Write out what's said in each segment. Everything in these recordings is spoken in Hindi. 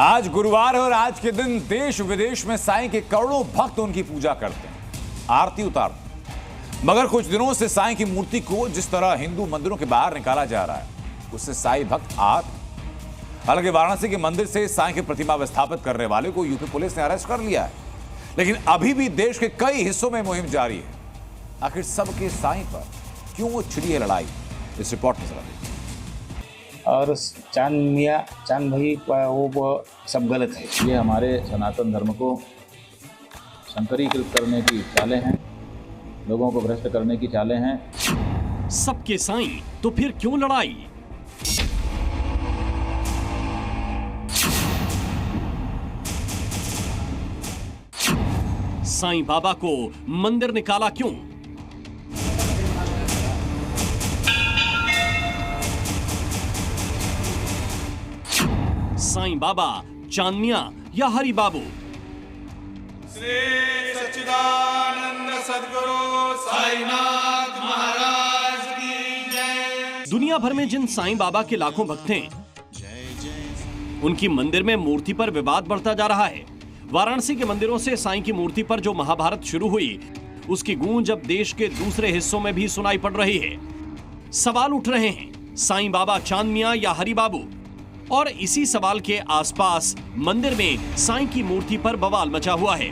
आज गुरुवार है और आज के दिन देश विदेश में साईं के करोड़ों भक्त उनकी पूजा करते हैं, आरती उतारते हैं। मगर कुछ दिनों से साईं की मूर्ति को जिस तरह हिंदू मंदिरों के बाहर निकाला जा रहा है, उससे साईं भक्त आहत। हालांकि वाराणसी के मंदिर से साईं की प्रतिमा विस्थापित करने वाले को यूपी पुलिस ने अरेस्ट कर लिया है, लेकिन अभी भी देश के कई हिस्सों में मुहिम जारी है। आखिर सबके साईं पर क्यों छिड़ी है लड़ाई, इस रिपोर्ट में जरा देखिए। और चांद मियाँ चांद भाई वो सब गलत है। ये हमारे सनातन धर्म को संकरीकृत करने की चालें हैं, लोगों को भ्रष्ट करने की चालें हैं। सबके साईं तो फिर क्यों लड़ाई? साईं बाबा को मंदिर निकाला क्यों? साईं बाबा, चांद मियाँ या हरि बाबू? श्री सच्चिदानंद सद्गुरु साईनाथ महाराज की जय। दुनिया भर में जिन साईं बाबा के लाखों भक्त हैं, उनकी मंदिर में मूर्ति पर विवाद बढ़ता जा रहा है। वाराणसी के मंदिरों से साईं की मूर्ति पर जो महाभारत शुरू हुई, उसकी गूंज अब देश के दूसरे हिस्सों में भी सुनाई पड़ रही है। सवाल उठ रहे हैं, साईं बाबा, चांद मियाँ या हरि बाबू? और इसी सवाल के आसपास मंदिर में साईं की मूर्ति पर बवाल मचा हुआ है।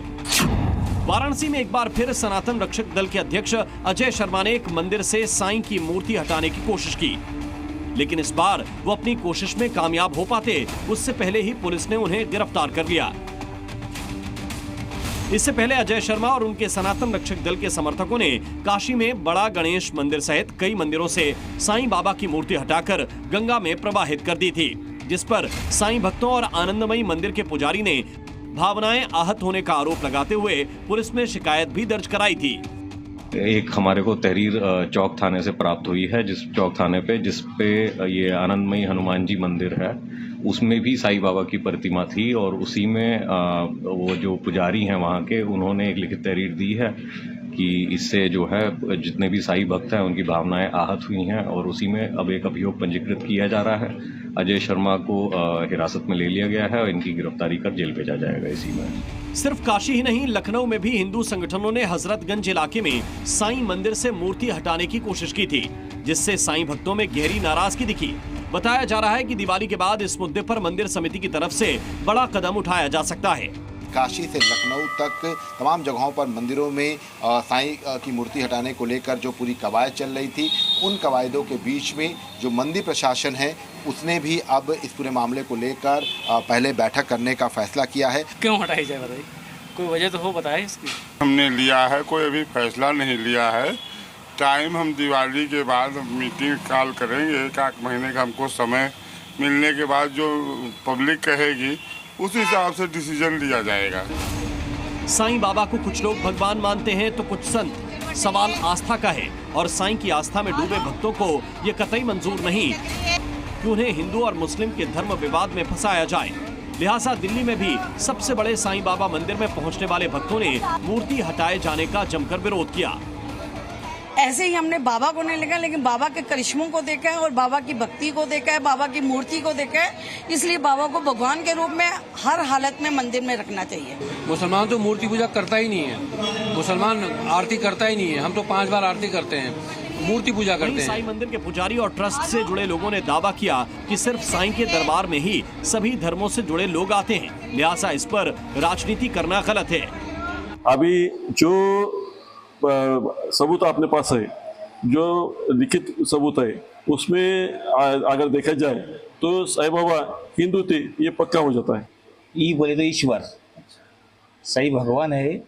वाराणसी में एक बार फिर सनातन रक्षक दल के अध्यक्ष अजय शर्मा ने एक मंदिर से साईं की मूर्ति हटाने की कोशिश की, लेकिन इस बार वो अपनी कोशिश में कामयाब हो पाते उससे पहले ही पुलिस ने उन्हें गिरफ्तार कर लिया। इससे पहले अजय शर्मा और उनके सनातन रक्षक दल के समर्थकों ने काशी में बड़ा गणेश मंदिर सहित कई मंदिरों से साईं बाबा की मूर्ति हटाकर गंगा में प्रवाहित कर दी थी, जिस पर साईं भक्तों और आनंदमयी मंदिर के पुजारी ने भावनाएं आहत होने का आरोप लगाते हुए पुलिस में शिकायत भी दर्ज कराई थी। एक हमारे को तहरीर चौक थाने से प्राप्त हुई है, जिस चौक थाने पे जिस पे ये आनंदमयी हनुमान जी मंदिर है, उसमें भी साईं बाबा की प्रतिमा थी और उसी में वो जो पुजारी हैं वहाँ के, उन्होंने एक लिखित तहरीर दी है कि इससे जो है जितने भी साईं भक्त हैं उनकी भावनाएं आहत हुई हैं और उसी में अब एक अभियोग पंजीकृत किया जा रहा है। अजय शर्मा को हिरासत में ले लिया गया है और इनकी गिरफ्तारी कर जेल भेजा जाएगा। इसी में सिर्फ काशी ही नहीं, लखनऊ में भी हिंदू संगठनों ने हजरतगंज इलाके में साईं मंदिर से मूर्ति हटाने की कोशिश की थी, जिससे साईं भक्तों में गहरी नाराजगी दिखी। बताया जा रहा है कि दिवाली के बाद इस मुद्दे पर मंदिर समिति की तरफ से बड़ा कदम उठाया जा सकता है। काशी से लखनऊ तक तमाम जगहों पर मंदिरों में साईं की मूर्ति हटाने को लेकर जो पूरी कवायद चल रही थी, उन कवायदों के बीच में जो मंदिर प्रशासन है उसने भी अब इस पूरे मामले को लेकर पहले बैठक करने का फैसला किया है। क्यों हटाई जाए बताइए, कोई वजह तो हो बताए इसकी? हमने लिया है, कोई अभी फैसला नहीं लिया है। टाइम हम दिवाली के बाद मीटिंग कॉल करेंगे, एक आध महीने का हमको समय मिलने के बाद जो पब्लिक कहेगी उस हिसाब से डिसीजन लिया जाएगा। साईं बाबा को कुछ लोग भगवान मानते हैं तो कुछ संत। सवाल आस्था का है और साईं की आस्था में डूबे भक्तों को ये कतई मंजूर नहीं कि उन्हें हिंदू और मुस्लिम के धर्म विवाद में फंसाया जाए। लिहाजा दिल्ली में भी सबसे बड़े साईं बाबा मंदिर में पहुंचने वाले भक्तों ने मूर्ति हटाए जाने का जमकर विरोध किया। ऐसे ही हमने बाबा को नहीं लिखा, लेकिन बाबा के करिश्मों को देखा है और बाबा की भक्ति को देखा है, बाबा की मूर्ति को देखा है, इसलिए बाबा को भगवान के रूप में हर हालत में मंदिर में रखना चाहिए। मुसलमान तो मूर्ति पूजा करता ही नहीं है, मुसलमान आरती करता ही नहीं है। हम तो 5 बार आरती करते हैं, मूर्ति पूजा करते हैं। साईं मंदिर के पुजारी और ट्रस्ट से जुड़े लोगों ने दावा किया कि सिर्फ साईं के दरबार में ही सभी धर्मों से जुड़े लोग आते हैं, लिहाजा इस पर राजनीति करना गलत है। अभी जो सबूत अपने पास है, जो लिखित सबूत है, उसमें अगर देखा जाए तो साईं बाबा हिंदू थे, ये पक्का हो जाता है। ई बोले तो ईश्वर सही भगवान है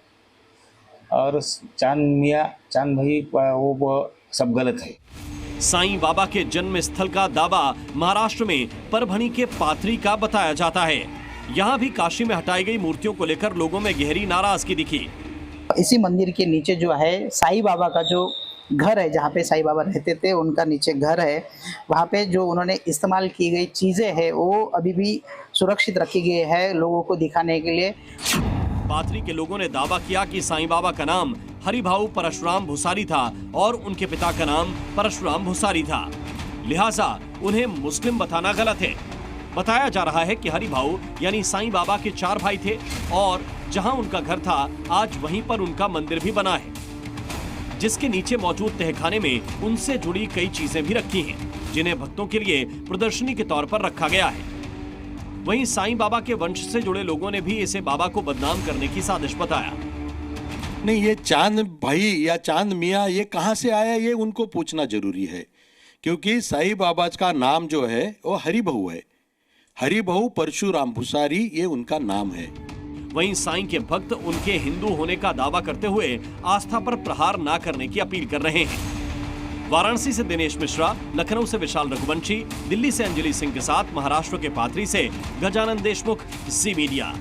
और चांद मियाँ चांद भाई वो सब गलत है। साईं बाबा के जन्म स्थल का दावा महाराष्ट्र में परभणी के पाथरी का बताया जाता है। यहाँ भी काशी में हटाई गई मूर्तियों को लेकर लोगों में गहरी नाराजगी दिखी। इसी मंदिर के नीचे जो है साईं बाबा का जो घर है, जहाँ पे साईं बाबा रहते थे, उनका नीचे घर है, वहाँ पे जो उन्होंने इस्तेमाल की गई चीज़ें हैं वो अभी भी सुरक्षित रखी गई है लोगों को दिखाने के लिए। पाथरी के लोगों ने दावा किया कि साईं बाबा का नाम हरिभाऊ परशुराम भुसारी था और उनके पिता का नाम परशुराम भुसारी था, लिहाजा उन्हें मुस्लिम बताना गलत है। बताया जा रहा है कि हरिभाऊ यानी साईं बाबा के 4 भाई थे और जहां उनका घर था आज वहीं पर उनका मंदिर भी बना है, जिसके नीचे मौजूद तहखाने में उनसे जुड़ी कई चीजें भी रखी हैं, जिन्हें भक्तों के लिए प्रदर्शनी के तौर पर रखा गया है। वहीं साईं बाबा के वंश से जुड़े लोगों ने भी इसे बाबा को बदनाम करने की साजिश बताया। नहीं, ये चांद भाई या चांद मियाँ ये कहाँ से आया, ये उनको पूछना जरूरी है, क्योंकि साईं बाबा का नाम जो है वो हरिभाऊ है। हरिभाऊ परशुराम भुसारी ये उनका नाम है। वहीं साईं के भक्त उनके हिंदू होने का दावा करते हुए आस्था पर प्रहार ना करने की अपील कर रहे हैं। वाराणसी से दिनेश मिश्रा, लखनऊ से विशाल रघुवंशी, दिल्ली से अंजलि सिंह के साथ महाराष्ट्र के पाथरी से गजानन देशमुख, जी मीडिया।